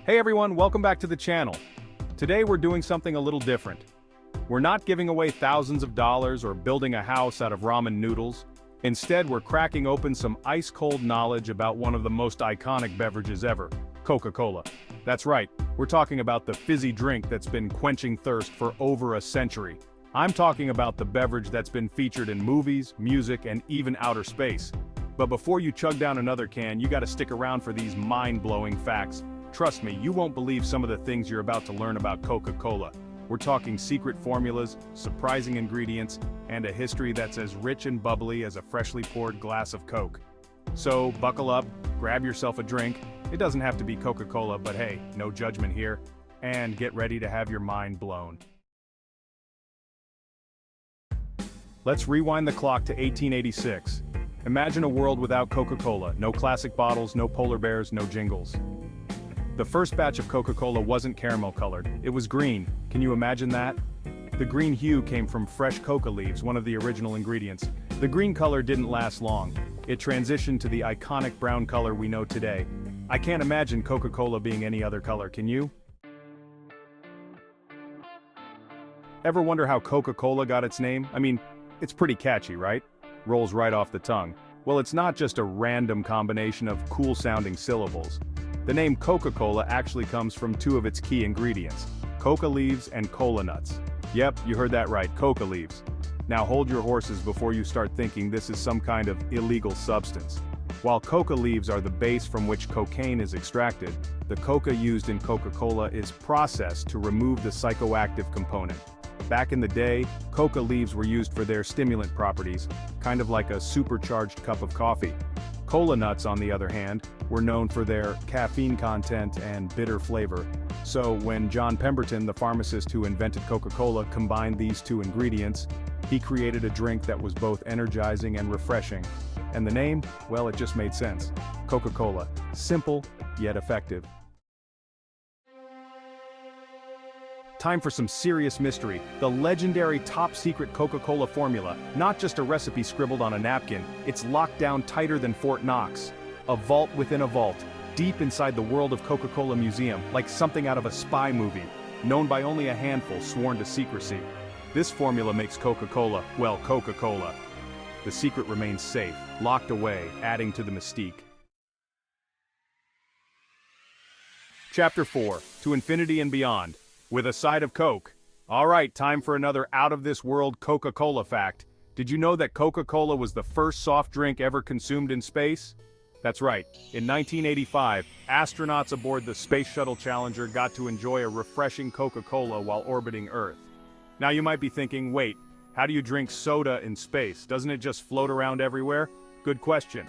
Hey everyone, welcome back to the channel. Today we're doing something a little different. We're not giving away thousands of dollars or building a house out of ramen noodles. Instead, we're cracking open some ice-cold knowledge about one of the most iconic beverages ever, Coca-Cola. That's right, we're talking about the fizzy drink that's been quenching thirst for over a century. I'm talking about the beverage that's been featured in movies, music, and even outer space. But before you chug down another can, you gotta stick around for these mind-blowing facts. Trust me, you won't believe some of the things you're about to learn about Coca-Cola. We're talking secret formulas, surprising ingredients, and a history that's as rich and bubbly as a freshly poured glass of Coke. So, buckle up, grab yourself a drink. It doesn't have to be Coca-Cola, but hey, no judgment here. And get ready to have your mind blown. Let's rewind the clock to 1886. Imagine a world without Coca-Cola, no classic bottles, no polar bears, no jingles. The first batch of Coca-Cola wasn't caramel-colored, it was green. Can you imagine that? The green hue came from fresh coca leaves, one of the original ingredients. The green color didn't last long. It transitioned to the iconic brown color we know today. I can't imagine Coca-Cola being any other color, can you? Ever wonder how Coca-Cola got its name? I mean, it's pretty catchy, right? Rolls right off the tongue. Well, it's not just a random combination of cool-sounding syllables. The name Coca-Cola actually comes from two of its key ingredients, coca leaves and cola nuts. Yep, you heard that right, coca leaves. Now hold your horses before you start thinking this is some kind of illegal substance. While coca leaves are the base from which cocaine is extracted, the coca used in Coca-Cola is processed to remove the psychoactive component. Back in the day, coca leaves were used for their stimulant properties, kind of like a supercharged cup of coffee. Cola nuts, on the other hand, were known for their caffeine content and bitter flavor. So when John Pemberton, the pharmacist who invented Coca-Cola, combined these two ingredients, he created a drink that was both energizing and refreshing. And the name? Well, it just made sense. Coca-Cola. Simple, yet effective. Time for some serious mystery. The legendary top-secret Coca-Cola formula, not just a recipe scribbled on a napkin, it's locked down tighter than Fort Knox. A vault within a vault, deep inside the world of Coca-Cola Museum, like something out of a spy movie, known by only a handful sworn to secrecy. This formula makes Coca-Cola, well, Coca-Cola. The secret remains safe, locked away, adding to the mystique. Chapter 4, To Infinity and Beyond. With a side of Coke. Alright, time for another out-of-this-world Coca-Cola fact. Did you know that Coca-Cola was the first soft drink ever consumed in space? That's right, in 1985, astronauts aboard the Space Shuttle Challenger got to enjoy a refreshing Coca-Cola while orbiting Earth. Now you might be thinking, wait, how do you drink soda in space? Doesn't it just float around everywhere? Good question.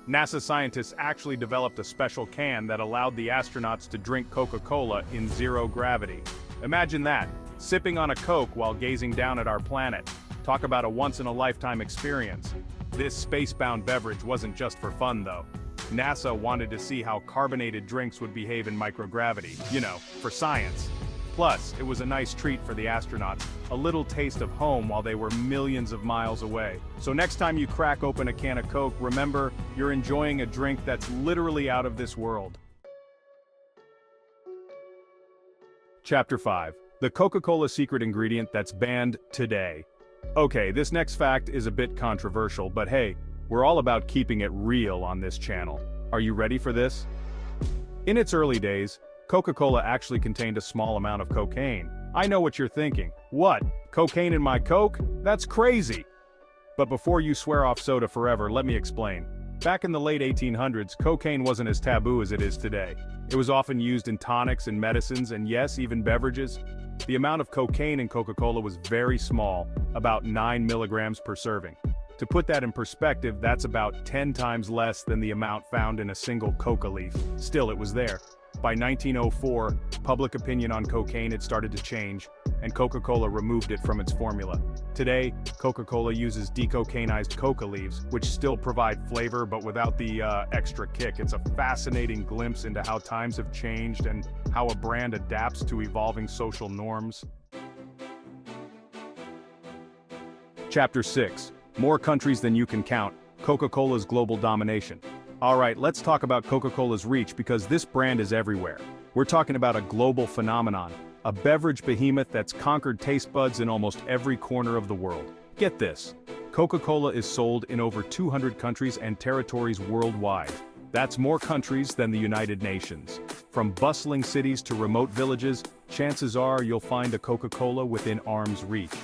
NASA scientists actually developed a special can that allowed the astronauts to drink Coca-Cola in zero gravity. Imagine that, sipping on a Coke while gazing down at our planet. Talk about a once-in-a-lifetime experience. This space-bound beverage wasn't just for fun, though. NASA wanted to see how carbonated drinks would behave in microgravity, you know, for science. Plus, it was a nice treat for the astronauts, a little taste of home while they were millions of miles away. So next time you crack open a can of Coke, remember, you're enjoying a drink that's literally out of this world. Chapter 5. The Coca-Cola secret ingredient that's banned today. Okay, this next fact is a bit controversial, but hey, we're all about keeping it real on this channel. Are you ready for this? In its early days, Coca-Cola actually contained a small amount of cocaine. I know what you're thinking. What? Cocaine in my Coke? That's crazy! But before you swear off soda forever, let me explain. Back in the late 1800s, cocaine wasn't as taboo as it is today. It was often used in tonics and medicines, and yes, even beverages. The amount of cocaine in Coca-Cola was very small, about 9 milligrams per serving. To put that in perspective, that's about 10 times less than the amount found in a single coca leaf. Still, it was there. By 1904, public opinion on cocaine had started to change, and Coca-Cola removed it from its formula. Today, Coca-Cola uses decocainized coca leaves, which still provide flavor but without the extra kick. It's a fascinating glimpse into how times have changed and how a brand adapts to evolving social norms. Chapter 6. More countries than you can count. Coca-Cola's global domination. Alright, let's talk about Coca-Cola's reach because this brand is everywhere. We're talking about a global phenomenon, a beverage behemoth that's conquered taste buds in almost every corner of the world. Get this, Coca-Cola is sold in over 200 countries and territories worldwide. That's more countries than the United Nations. From bustling cities to remote villages, chances are you'll find a Coca-Cola within arm's reach.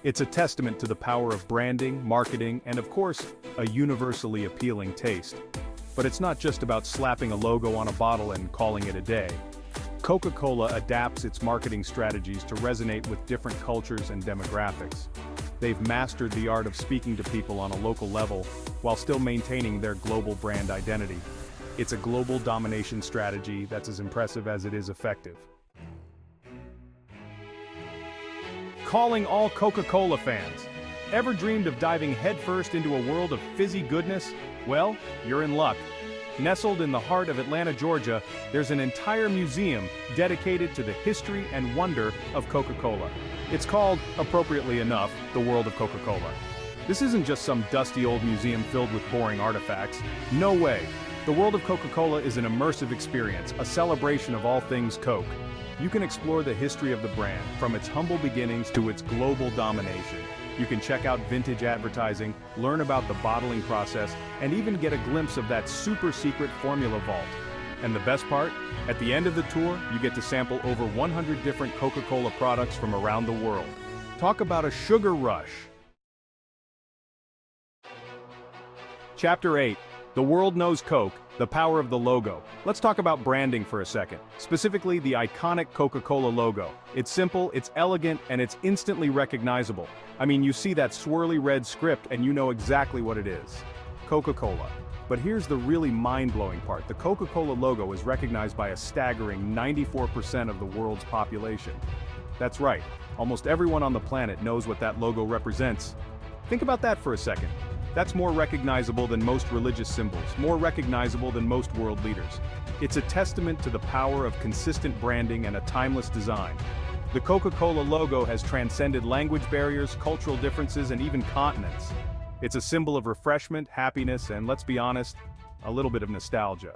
It's a testament to the power of branding, marketing, and of course, a universally appealing taste. But it's not just about slapping a logo on a bottle and calling it a day. Coca-Cola adapts its marketing strategies to resonate with different cultures and demographics. They've mastered the art of speaking to people on a local level, while still maintaining their global brand identity. It's a global domination strategy that's as impressive as it is effective. Calling all Coca-Cola fans. Ever dreamed of diving headfirst into a world of fizzy goodness? Well, you're in luck. Nestled in the heart of Atlanta, Georgia, there's an entire museum dedicated to the history and wonder of Coca-Cola. It's called, appropriately enough, the World of Coca-Cola. This isn't just some dusty old museum filled with boring artifacts. No way. The World of Coca-Cola is an immersive experience, a celebration of all things Coke. You can explore the history of the brand, from its humble beginnings to its global domination. You can check out vintage advertising, learn about the bottling process, and even get a glimpse of that super secret formula vault. And the best part? At the end of the tour, you get to sample over 100 different Coca-Cola products from around the world. Talk about a sugar rush! Chapter 8. The World Knows Coke, the Power of the Logo. Let's talk about branding for a second. Specifically, the iconic Coca-Cola logo. It's simple, it's elegant, and it's instantly recognizable. I mean, you see that swirly red script and you know exactly what it is. Coca-Cola. But here's the really mind-blowing part. The Coca-Cola logo is recognized by a staggering 94% of the world's population. That's right, almost everyone on the planet knows what that logo represents. Think about that for a second. That's more recognizable than most religious symbols, more recognizable than most world leaders. It's a testament to the power of consistent branding and a timeless design. The Coca-Cola logo has transcended language barriers, cultural differences, and even continents. It's a symbol of refreshment, happiness, and let's be honest, a little bit of nostalgia.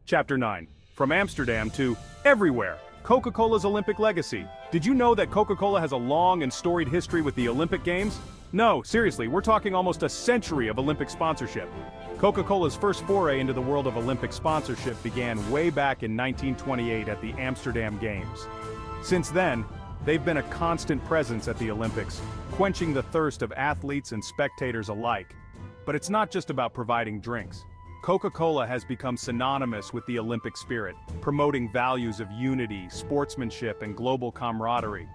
Chapter 9. From Amsterdam to everywhere. Coca-Cola's Olympic legacy. Did you know that Coca-Cola has a long and storied history with the Olympic Games? No, seriously, we're talking almost a century of Olympic sponsorship. Coca-Cola's first foray into the world of Olympic sponsorship began way back in 1928 at the Amsterdam Games. Since then, they've been a constant presence at the Olympics, quenching the thirst of athletes and spectators alike. But it's not just about providing drinks. Coca-Cola has become synonymous with the Olympic spirit, promoting values of unity, sportsmanship, and global camaraderie.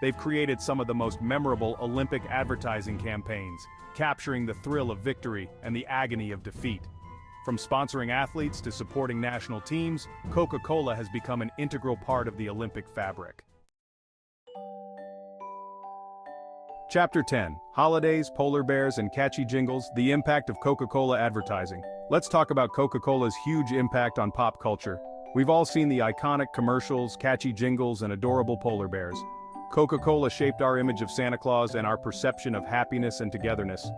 They've created some of the most memorable Olympic advertising campaigns, capturing the thrill of victory and the agony of defeat. From sponsoring athletes to supporting national teams, Coca-Cola has become an integral part of the Olympic fabric. Chapter 10. Holidays, polar bears, and catchy jingles, the impact of Coca-Cola advertising. Let's talk about Coca-Cola's huge impact on pop culture. We've all seen the iconic commercials, catchy jingles, and adorable polar bears. Coca-Cola shaped our image of Santa Claus and our perception of happiness and togetherness.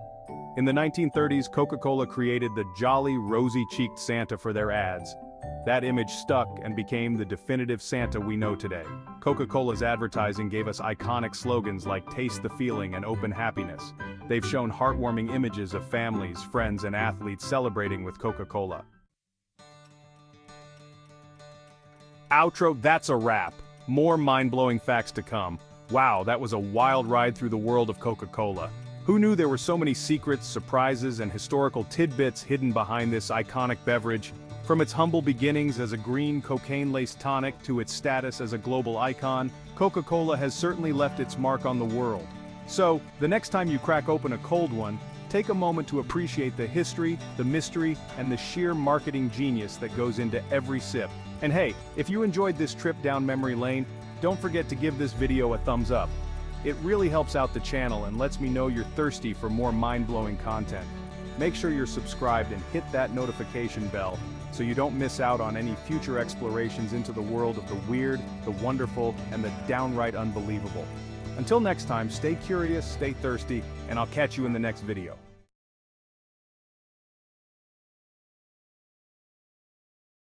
In the 1930s, Coca-Cola created the jolly, rosy-cheeked Santa for their ads. That image stuck and became the definitive Santa we know today. Coca-Cola's advertising gave us iconic slogans like "Taste the Feeling" and "Open Happiness." They've shown heartwarming images of families, friends, and athletes celebrating with Coca-Cola. Outro, that's a wrap. More mind-blowing facts to come. Wow, that was a wild ride through the world of Coca-Cola. Who knew there were so many secrets, surprises, and historical tidbits hidden behind this iconic beverage? From its humble beginnings as a green cocaine-laced tonic to its status as a global icon, Coca-Cola has certainly left its mark on the world. So, the next time you crack open a cold one, take a moment to appreciate the history, the mystery, and the sheer marketing genius that goes into every sip. And hey, if you enjoyed this trip down memory lane, don't forget to give this video a thumbs up. It really helps out the channel and lets me know you're thirsty for more mind-blowing content. Make sure you're subscribed and hit that notification bell so you don't miss out on any future explorations into the world of the weird, the wonderful, and the downright unbelievable. Until next time, stay curious, stay thirsty, and I'll catch you in the next video.